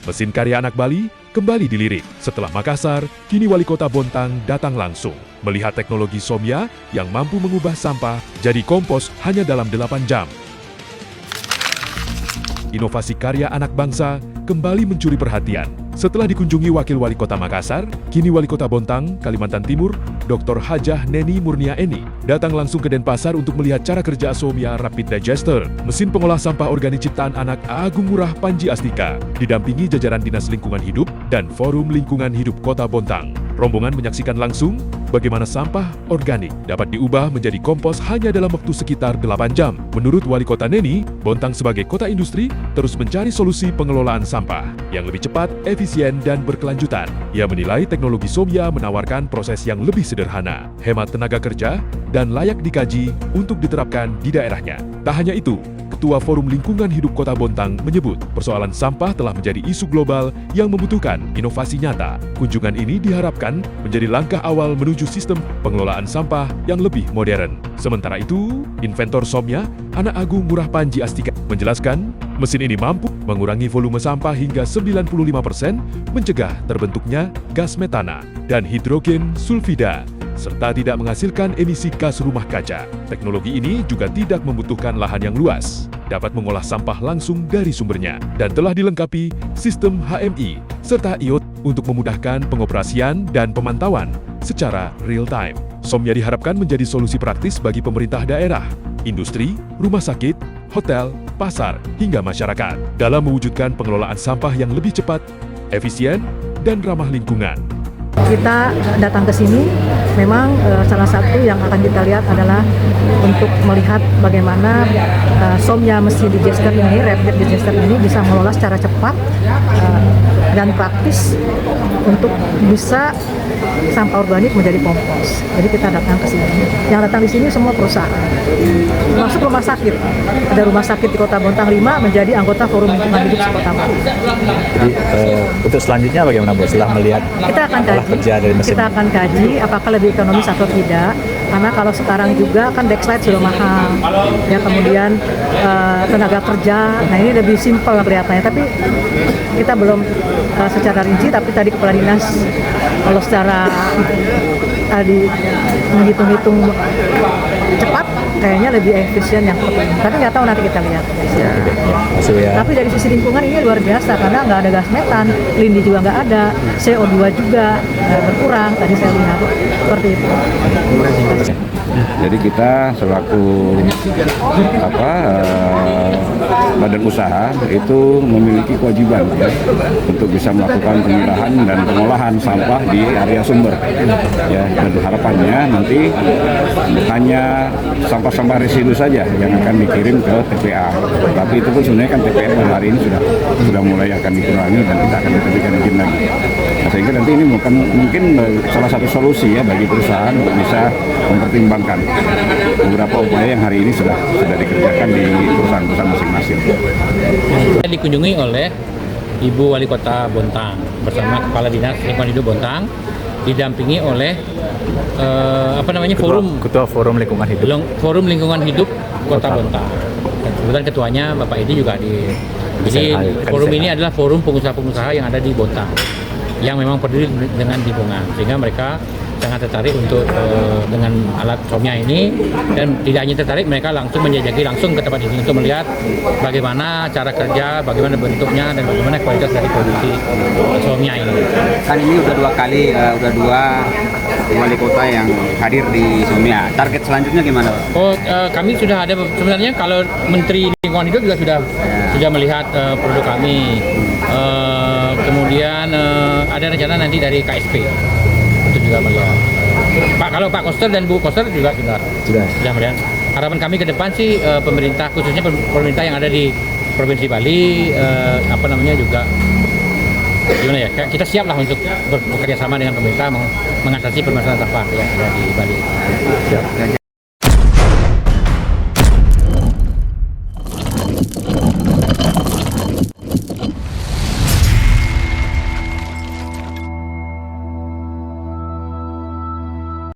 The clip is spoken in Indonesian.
Mesin karya anak Bali kembali dilirik. Setelah Makassar, kini Wali Kota Bontang datang langsung melihat teknologi Somya yang mampu mengubah sampah jadi kompos hanya dalam 8 jam. Inovasi karya anak bangsa kembali mencuri perhatian. Setelah dikunjungi Wakil Wali Kota Makassar, kini Wali Kota Bontang, Kalimantan Timur, Dr. Hajah Neni Murnia Eni, datang langsung ke Denpasar untuk melihat cara kerja Somya Rapid Digester, mesin pengolah sampah organik ciptaan anak Agung Ngurah Panji Astika, didampingi jajaran Dinas Lingkungan Hidup dan Forum Lingkungan Hidup Kota Bontang. Rombongan menyaksikan langsung bagaimana sampah organik dapat diubah menjadi kompos hanya dalam waktu sekitar 8 jam. Menurut Wali Kota Neni, Bontang sebagai kota industri terus mencari solusi pengelolaan sampah yang lebih cepat, efisien, dan berkelanjutan. Ia menilai teknologi Somya menawarkan proses yang lebih sederhana, hemat tenaga kerja, dan layak dikaji untuk diterapkan di daerahnya. Tak hanya itu, Ketua Forum Lingkungan Hidup Kota Bontang menyebut persoalan sampah telah menjadi isu global yang membutuhkan inovasi nyata. Kunjungan ini diharapkan menjadi langkah awal menuju sistem pengelolaan sampah yang lebih modern. Sementara itu, inventor Somya, anak Agung Ngurah Panji Astika, menjelaskan mesin ini mampu mengurangi volume sampah hingga 95%, mencegah terbentuknya gas metana dan hidrogen sulfida, serta tidak menghasilkan emisi gas rumah kaca. Teknologi ini juga tidak membutuhkan lahan yang luas, dapat mengolah sampah langsung dari sumbernya, dan telah dilengkapi sistem HMI serta IoT untuk memudahkan pengoperasian dan pemantauan secara real-time. Somya diharapkan menjadi solusi praktis bagi pemerintah daerah, industri, rumah sakit, hotel, pasar, hingga masyarakat dalam mewujudkan pengelolaan sampah yang lebih cepat, efisien, dan ramah lingkungan. Kita datang ke sini, memang salah satu yang akan kita lihat adalah untuk melihat bagaimana Somya mesin digester ini, rapid digester ini bisa mengelola secara cepat dan praktis untuk bisa sampah organik menjadi kompos. Jadi kita datang ke sini. Yang datang di sini semua perusahaan, masuk rumah sakit. Ada rumah sakit di Kota Bontang 5 menjadi anggota Forum Lingkungan Hidup Kota Bontang. Jadi untuk selanjutnya bagaimana Bu? Setelah melihat kerja dari mesin, kita akan kaji apakah lebih ekonomis atau tidak. Karena kalau sekarang juga kan backslide sudah mahal, ya, kemudian tenaga kerja, nah ini lebih simpel kelihatannya. Tapi kita belum secara rinci, tapi tadi Kepala Dinas kalau secara tadi menghitung-hitung cepat, kayaknya lebih efisien yang pertama. Tapi nggak tahu, nanti kita lihat. Ya. Tapi dari sisi lingkungan ini luar biasa, karena nggak ada gas metan, lindi juga nggak ada, CO2 juga berkurang, tadi saya lihat. Seperti itu. Jadi kita selaku badan usaha itu memiliki kewajiban ya, untuk bisa melakukan pemilahan dan pengolahan sampah di area sumber. Ya, dan harapannya nanti hanya sampah-sampah residu saja yang akan dikirim ke TPA. Tapi itu pun sebenarnya kan TPA pada hari ini sudah mulai akan dikurangi dan tidak akan diberikan izin lagi. Nah, sehingga nanti ini mungkin salah satu solusi ya bagi perusahaan untuk bisa mempertimbangkan beberapa upaya yang hari ini sudah dikerjakan di perusahaan-perusahaan masing-masing. Saya dikunjungi oleh Ibu Wali Kota Bontang bersama Kepala Dinas Lingkungan Hidup Bontang, didampingi oleh Ketua Forum Lingkungan Hidup. Forum Lingkungan Hidup Kota Bontang. Dan kebetulan ketuanya Bapak Edi juga di. Jadi forum ini adalah forum pengusaha-pengusaha yang ada di Bontang, yang memang peduli dengan lingkungan, sehingga mereka sangat tertarik untuk dengan alat Somya ini, dan tidak hanya tertarik, mereka langsung menjajaki langsung ke tempat ini untuk melihat bagaimana cara kerja, bagaimana bentuknya, dan bagaimana kualitas dari produksi Somya ini. Kan ini udah 2 kali, udah 2 wali kota yang hadir di Somya. Target selanjutnya gimana? Kami sudah ada, sebenarnya kalau Menteri Lingkungan Hidup juga sudah melihat produk kami. Kemudian ada rencana nanti dari KSP untuk juga melihat. Kalau Pak Koster dan Bu Koster juga sudah melihat. Harapan kami ke depan sih pemerintah, khususnya pemerintah yang ada di Provinsi Bali, juga gimana ya? Kita siap lah untuk bekerja sama dengan pemerintah mengatasi permasalahan sampah yang ada di Bali. Siap.